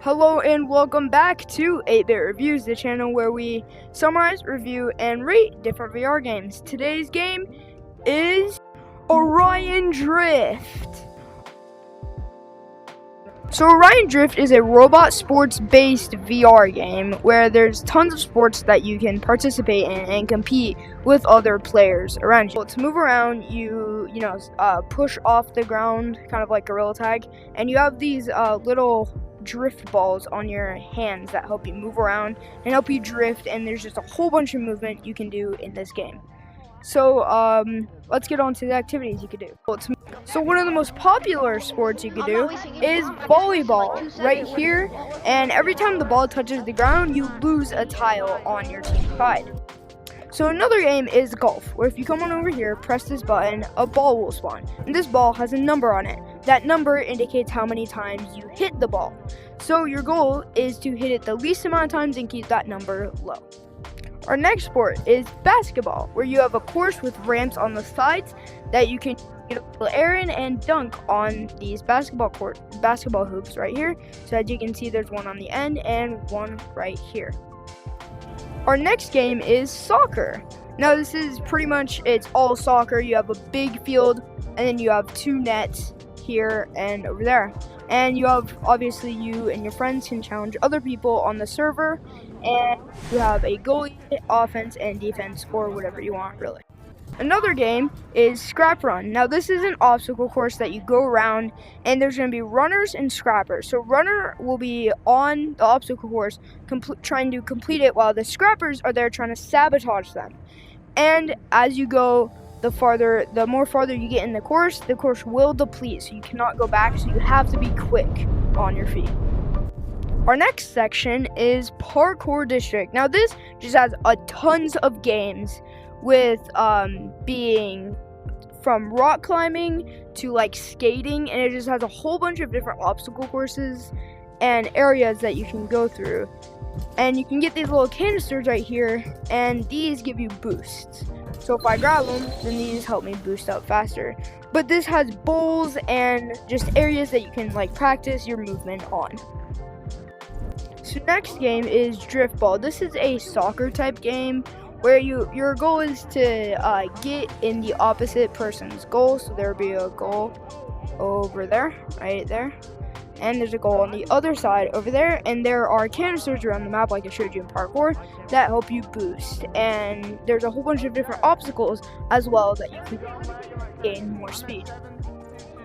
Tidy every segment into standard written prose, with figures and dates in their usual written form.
Hello and welcome back to 8-Bit Reviews, the channel where we summarize, review, and rate different VR games. Today's game is Orion Drift. So Orion Drift is a robot sports-based VR game where there's tons of sports that you can participate in and compete with other players around you. To move around, you push off the ground, kind of like Gorilla Tag, and you have these little drift balls on your hands that help you move around and help you drift, and there's just a whole bunch of movement you can do in this game. So let's get on to the activities you could do. So one of the most popular sports you could do is volleyball right here, and every time the ball touches the ground you lose a tile on your team side. So another game is golf, where if you come on over here, press this button, a ball will spawn, and this ball has a number on it. That number indicates how many times you hit the ball. So your goal is to hit it the least amount of times and keep that number low. Our next sport is basketball, where you have a course with ramps on the sides that you can air in and dunk on these basketball hoops right here. So as you can see, there's one on the end and one right here. Our next game is soccer. Now this is pretty much, it's all soccer. You have a big field and then you have two nets here and over there. And you have, obviously, you and your friends can challenge other people on the server, and you have a goalie, offense, and defense, or whatever you want, really. Another game is Scrap Run. Now this is an obstacle course that you go around, and there's going to be runners and scrappers. So runner will be on the obstacle course trying to complete it, while the scrappers are there trying to sabotage them. And as you go, the more farther you get in the course will deplete, so you cannot go back, so you have to be quick on your feet. Our next section is Parkour District. Now this just has tons of games, with being from rock climbing to like skating, and it just has a whole bunch of different obstacle courses and areas that you can go through. And you can get these little canisters right here, and these give you boosts. So if I grab them, then these help me boost up faster. But this has bowls and just areas that you can like practice your movement on. So next game is Drift Ball. This is a soccer type game where your goal is to get in the opposite person's goal. So there'll be a goal over there, right there. And there's a goal on the other side over there, and there are canisters around the map, like I showed you in parkour, that help you boost. And there's a whole bunch of different obstacles as well that you can gain more speed.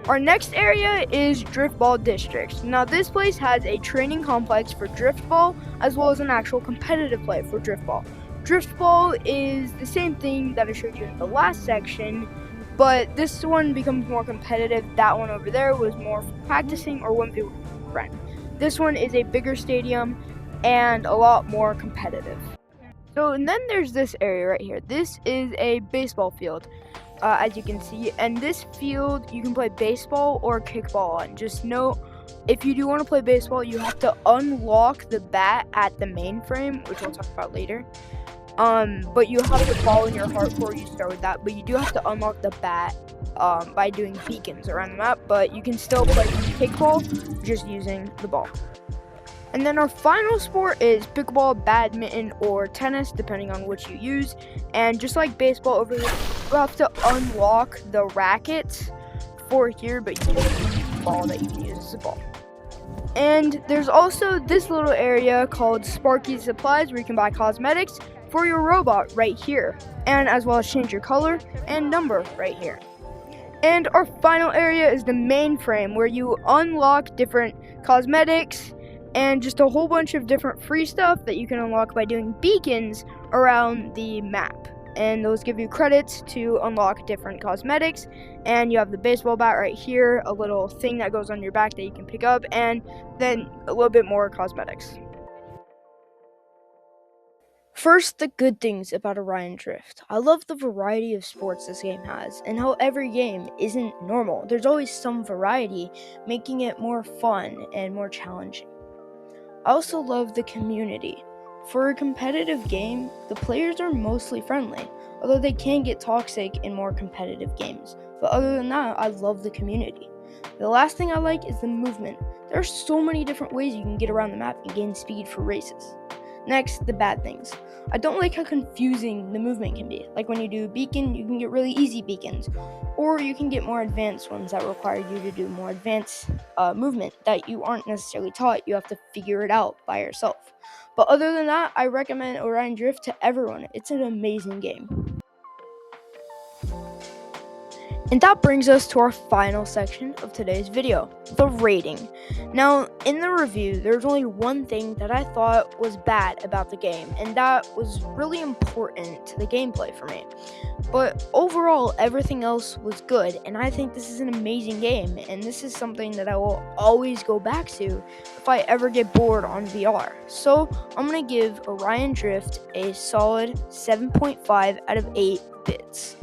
Our next area is Drift Ball District. Now this place has a training complex for drift ball, as well as an actual competitive play for drift ball. Drift ball is the same thing that I showed you in the last section, but this one becomes more competitive. That one over there was more practicing or 1v1 friend. This one is a bigger stadium and a lot more competitive. So, and then there's this area right here. This is a baseball field, as you can see. And this field, you can play baseball or kickball on. Just note, if you do want to play baseball, you have to unlock the bat at the mainframe, which we'll talk about later. But you have to follow in your heart before you start with that. But you do have to unlock the bat by doing beacons around the map. But you can still play kickball just using the ball. And then our final sport is pickleball, badminton, or tennis, depending on which you use. And just like baseball over here, you have to unlock the rackets for here, but you can use the ball that you can use as a ball. And there's also this little area called Sparky's Supplies, where you can buy cosmetics for your robot right here, and as well as change your color and number right here. And our final area is the mainframe, where you unlock different cosmetics and just a whole bunch of different free stuff that you can unlock by doing beacons around the map. And those give you credits to unlock different cosmetics. And you have the baseball bat right here, a little thing that goes on your back that you can pick up, and then a little bit more cosmetics. First, the good things about Orion Drift. I love the variety of sports this game has, and how every game isn't normal. There's always some variety, making it more fun and more challenging. I also love the community. For a competitive game, the players are mostly friendly, although they can get toxic in more competitive games. But other than that, I love the community. The last thing I like is the movement. There are so many different ways you can get around the map and gain speed for races. Next, the bad things. I don't like how confusing the movement can be. Like when you do beacon, you can get really easy beacons, or you can get more advanced ones that require you to do more advanced movement that you aren't necessarily taught. You have to figure it out by yourself. But other than that, I recommend Orion Drift to everyone. It's an amazing game. And that brings us to our final section of today's video, the rating. Now, in the review, there's only one thing that I thought was bad about the game, and that was really important to the gameplay for me. But overall, everything else was good, and I think this is an amazing game, and this is something that I will always go back to if I ever get bored on VR. So, I'm going to give Orion Drift a solid 7.5 out of 8 bits.